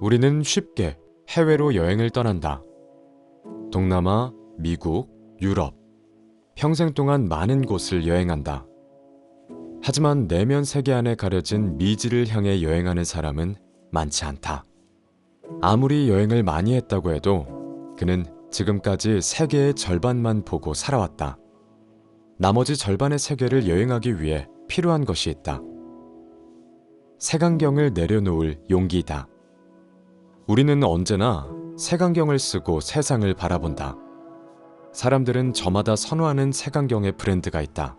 우리는 쉽게 해외로 여행을 떠난다. 동남아, 미국, 유럽. 평생 동안 많은 곳을 여행한다. 하지만 내면 세계 안에 가려진 미지를 향해 여행하는 사람은 많지 않다. 아무리 여행을 많이 했다고 해도 그는 지금까지 세계의 절반만 보고 살아왔다. 나머지 절반의 세계를 여행하기 위해 필요한 것이 있다. 색안경을 내려놓을 용기이다. 우리는 언제나 색안경을 쓰고 세상을 바라본다. 사람들은 저마다 선호하는 색안경의 브랜드가 있다.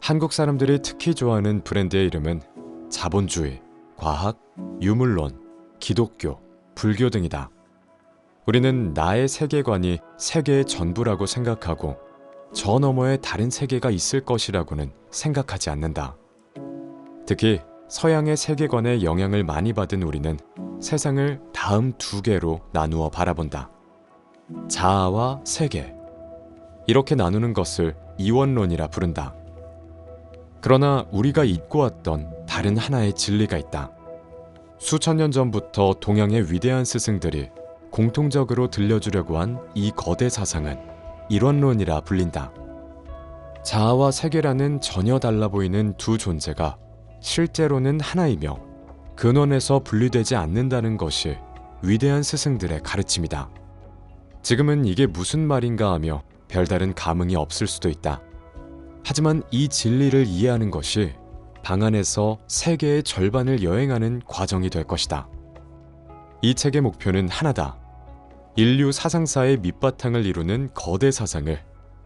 한국 사람들이 특히 좋아하는 브랜드의 이름은 자본주의, 과학, 유물론, 기독교, 불교 등이다. 우리는 나의 세계관이 세계의 전부라고 생각하고 저 너머에 다른 세계가 있을 것이라고는 생각하지 않는다. 특히 서양의 세계관에 영향을 많이 받은 우리는 세상을 다음 두 개로 나누어 바라본다. 자아와 세계. 이렇게 나누는 것을 이원론이라 부른다. 그러나 우리가 잊고 왔던 다른 하나의 진리가 있다. 수천 년 전부터 동양의 위대한 스승들이 공통적으로 들려주려고 한 이 거대 사상은 일원론이라 불린다. 자아와 세계라는 전혀 달라 보이는 두 존재가 실제로는 하나이며 근원에서 분리되지 않는다는 것이 위대한 스승들의 가르침이다. 지금은 이게 무슨 말인가 하며 별다른 감흥이 없을 수도 있다. 하지만 이 진리를 이해하는 것이 방 안에서 세계의 절반을 여행하는 과정이 될 것이다. 이 책의 목표는 하나다. 인류 사상사의 밑바탕을 이루는 거대 사상을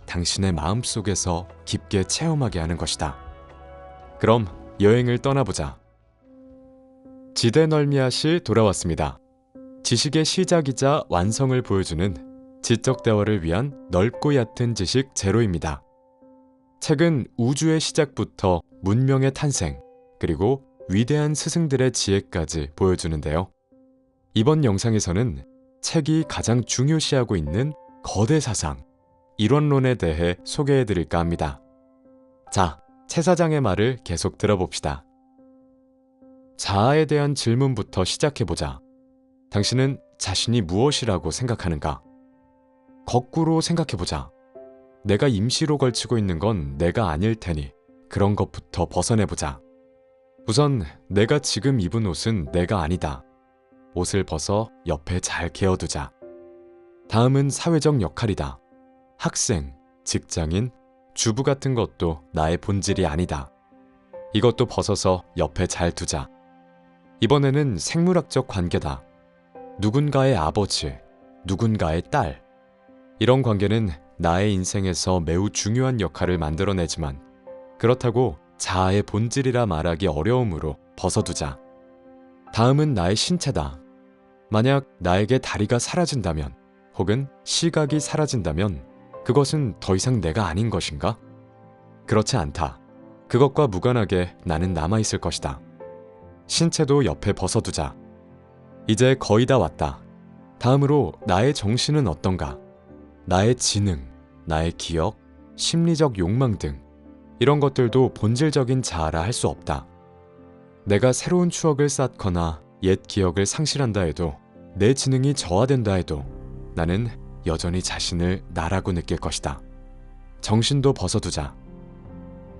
당신의 마음속에서 깊게 체험하게 하는 것이다. 그럼 여행을 떠나보자. 지대널미앗이 돌아왔습니다. 지식의 시작이자 완성을 보여주는 지적 대화를 위한 넓고 얕은 지식 제로입니다. 책은 우주의 시작부터 문명의 탄생, 그리고 위대한 스승들의 지혜까지 보여주는데요. 이번 영상에서는 책이 가장 중요시하고 있는 거대 사상, 일원론에 대해 소개해드릴까 합니다. 자, 채 사장의 말을 계속 들어봅시다. 자아에 대한 질문부터 시작해보자. 당신은 자신이 무엇이라고 생각하는가? 거꾸로 생각해보자. 내가 임시로 걸치고 있는 건 내가 아닐 테니 그런 것부터 벗어내보자. 우선 내가 지금 입은 옷은 내가 아니다. 옷을 벗어 옆에 잘 개어두자. 다음은 사회적 역할이다. 학생, 직장인, 주부 같은 것도 나의 본질이 아니다. 이것도 벗어서 옆에 잘 두자. 이번에는 생물학적 관계다. 누군가의 아버지, 누군가의 딸. 이런 관계는 나의 인생에서 매우 중요한 역할을 만들어내지만 그렇다고 자아의 본질이라 말하기 어려우므로 벗어두자. 다음은 나의 신체다. 만약 나에게 다리가 사라진다면 혹은 시각이 사라진다면 그것은 더 이상 내가 아닌 것인가? 그렇지 않다. 그것과 무관하게 나는 남아있을 것이다. 신체도 옆에 벗어두자. 이제 거의 다 왔다. 다음으로 나의 정신은 어떤가? 나의 지능, 나의 기억, 심리적 욕망 등 이런 것들도 본질적인 자아라 할 수 없다. 내가 새로운 추억을 쌓거나 옛 기억을 상실한다 해도 내 지능이 저하된다 해도 나는 여전히 자신을 나라고 느낄 것이다. 정신도 벗어두자.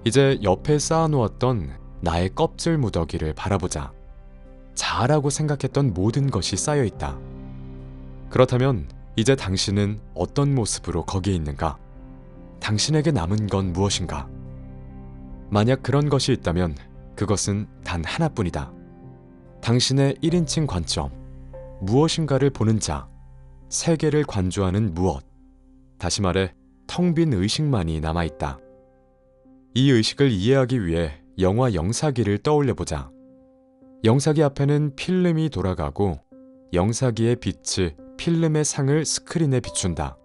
이제 옆에 쌓아놓았던 나의 껍질 무더기를 바라보자. 자아라고 생각했던 모든 것이 쌓여있다. 그렇다면 이제 당신은 어떤 모습으로 거기에 있는가? 당신에게 남은 건 무엇인가? 만약 그런 것이 있다면 그것은 단 하나뿐이다. 당신의 1인칭 관점, 무엇인가를 보는 자, 세계를 관조하는 무엇, 다시 말해 텅 빈 의식만이 남아있다. 이 의식을 이해하기 위해 영화 영사기를 떠올려보자. 영사기 앞에는 필름이 돌아가고 영사기의 빛이 필름의 상을 스크린에 비춘다.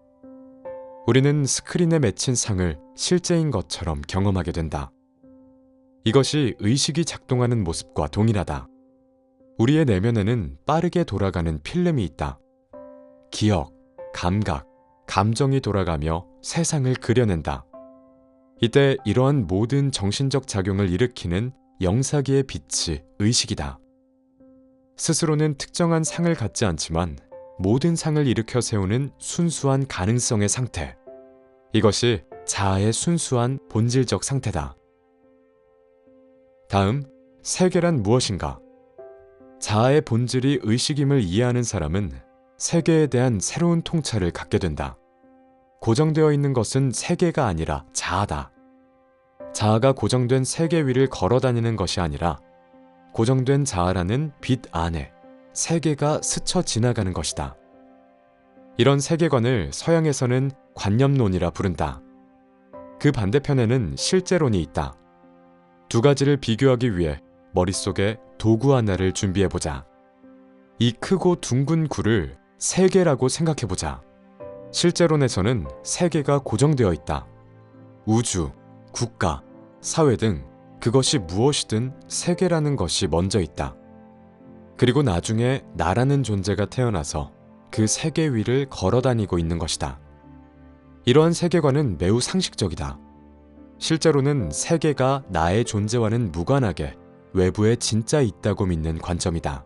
우리는 스크린에 맺힌 상을 실제인 것처럼 경험하게 된다. 이것이 의식이 작동하는 모습과 동일하다. 우리의 내면에는 빠르게 돌아가는 필름이 있다. 기억, 감각, 감정이 돌아가며 세상을 그려낸다. 이때 이러한 모든 정신적 작용을 일으키는 영사기의 빛이 의식이다. 스스로는 특정한 상을 갖지 않지만 모든 상을 일으켜 세우는 순수한 가능성의 상태. 이것이 자아의 순수한 본질적 상태다. 다음, 세계란 무엇인가? 자아의 본질이 의식임을 이해하는 사람은 세계에 대한 새로운 통찰을 갖게 된다. 고정되어 있는 것은 세계가 아니라 자아다. 자아가 고정된 세계 위를 걸어다니는 것이 아니라 고정된 자아라는 빛 안에 세계가 스쳐 지나가는 것이다. 이런 세계관을 서양에서는 관념론이라 부른다. 그 반대편에는 실제론이 있다. 두 가지를 비교하기 위해 머릿속에 도구 하나를 준비해보자. 이 크고 둥근 구를 세계라고 생각해보자. 실제론에서는 세계가 고정되어 있다. 우주, 국가, 사회 등 그것이 무엇이든 세계라는 것이 먼저 있다. 그리고 나중에 나라는 존재가 태어나서 그 세계 위를 걸어다니고 있는 것이다. 이러한 세계관은 매우 상식적이다. 실제로는 세계가 나의 존재와는 무관하게 외부에 진짜 있다고 믿는 관점이다.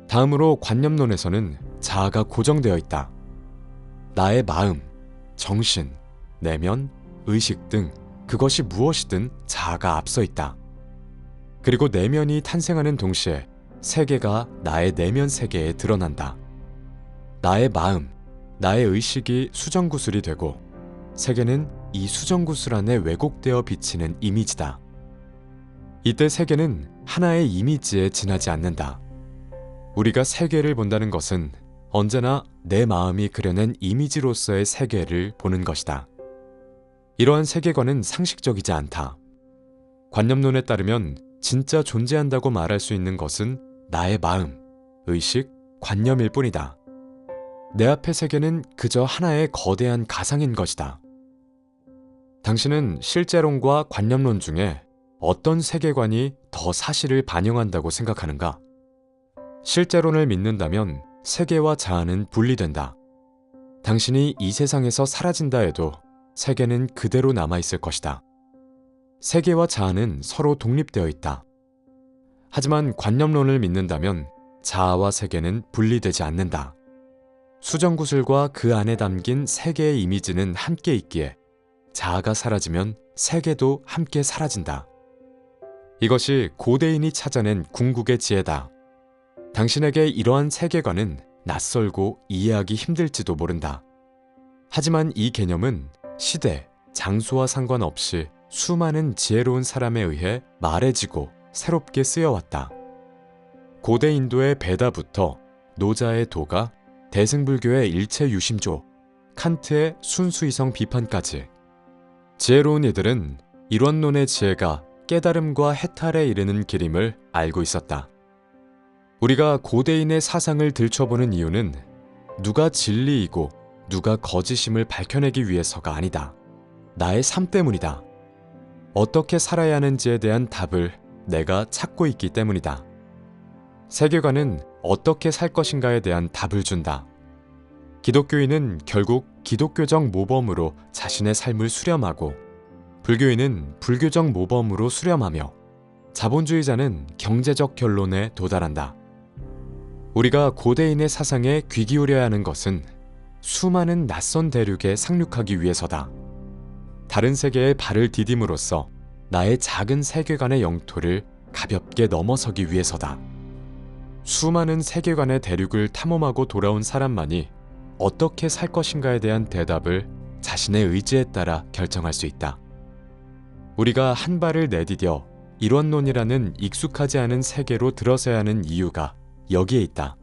다음으로 관념론에서는 자아가 고정되어 있다. 나의 마음, 정신, 내면, 의식 등 그것이 무엇이든 자아가 앞서 있다. 그리고 내면이 탄생하는 동시에 세계가 나의 내면 세계에 드러난다. 나의 마음, 나의 의식이 수정구슬이 되고 세계는 이 수정구슬 안에 왜곡되어 비치는 이미지다. 이때 세계는 하나의 이미지에 지나지 않는다. 우리가 세계를 본다는 것은 언제나 내 마음이 그려낸 이미지로서의 세계를 보는 것이다. 이러한 세계관은 상식적이지 않다. 관념론에 따르면 진짜 존재한다고 말할 수 있는 것은 나의 마음, 의식, 관념일 뿐이다. 내 앞의 세계는 그저 하나의 거대한 가상인 것이다. 당신은 실제론과 관념론 중에 어떤 세계관이 더 사실을 반영한다고 생각하는가? 실제론을 믿는다면 세계와 자아는 분리된다. 당신이 이 세상에서 사라진다 해도 세계는 그대로 남아있을 것이다. 세계와 자아는 서로 독립되어 있다. 하지만 관념론을 믿는다면 자아와 세계는 분리되지 않는다. 수정구슬과 그 안에 담긴 세계의 이미지는 함께 있기에 자아가 사라지면 세계도 함께 사라진다. 이것이 고대인이 찾아낸 궁극의 지혜다. 당신에게 이러한 세계관은 낯설고 이해하기 힘들지도 모른다. 하지만 이 개념은 시대, 장소와 상관없이 수많은 지혜로운 사람에 의해 말해지고 새롭게 쓰여왔다. 고대 인도의 베다부터 노자의 도가, 대승불교의 일체유심조, 칸트의 순수이성 비판까지 지혜로운 이들은 이론론의 지혜가 깨달음과 해탈에 이르는 길임을 알고 있었다. 우리가 고대인의 사상을 들춰보는 이유는 누가 진리이고 누가 거짓임을 밝혀내기 위해서가 아니다. 나의 삶 때문이다. 어떻게 살아야 하는지에 대한 답을 내가 찾고 있기 때문이다. 세계관은 어떻게 살 것인가에 대한 답을 준다. 기독교인은 결국 기독교적 모범으로 자신의 삶을 수렴하고, 불교인은 불교적 모범으로 수렴하며, 자본주의자는 경제적 결론에 도달한다. 우리가 고대인의 사상에 귀 기울여야 하는 것은 수많은 낯선 대륙에 상륙하기 위해서다. 다른 세계에 발을 디딤으로써 나의 작은 세계관의 영토를 가볍게 넘어서기 위해서다. 수많은 세계관의 대륙을 탐험하고 돌아온 사람만이 어떻게 살 것인가에 대한 대답을 자신의 의지에 따라 결정할 수 있다. 우리가 한 발을 내디뎌 이론론이라는 익숙하지 않은 세계로 들어서야 하는 이유가 여기에 있다.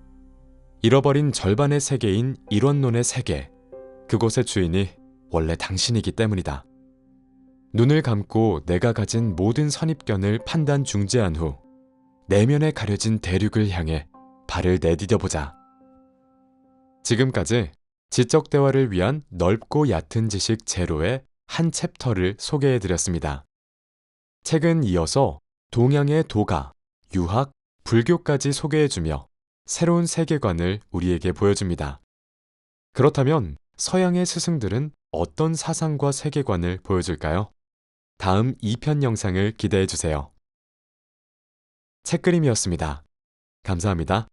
잃어버린 절반의 세계인 이론론의 세계, 그곳의 주인이 원래 당신이기 때문이다. 눈을 감고 내가 가진 모든 선입견을 판단 중재한 후 내면에 가려진 대륙을 향해 발을 내디뎌보자. 지금까지 지적 대화를 위한 넓고 얕은 지식 제로의 한 챕터를 소개해드렸습니다. 책은 이어서 동양의 도가, 유학, 불교까지 소개해주며 새로운 세계관을 우리에게 보여줍니다. 그렇다면 서양의 스승들은 어떤 사상과 세계관을 보여줄까요? 다음 2편 영상을 기대해주세요. 책그림이었습니다. 감사합니다.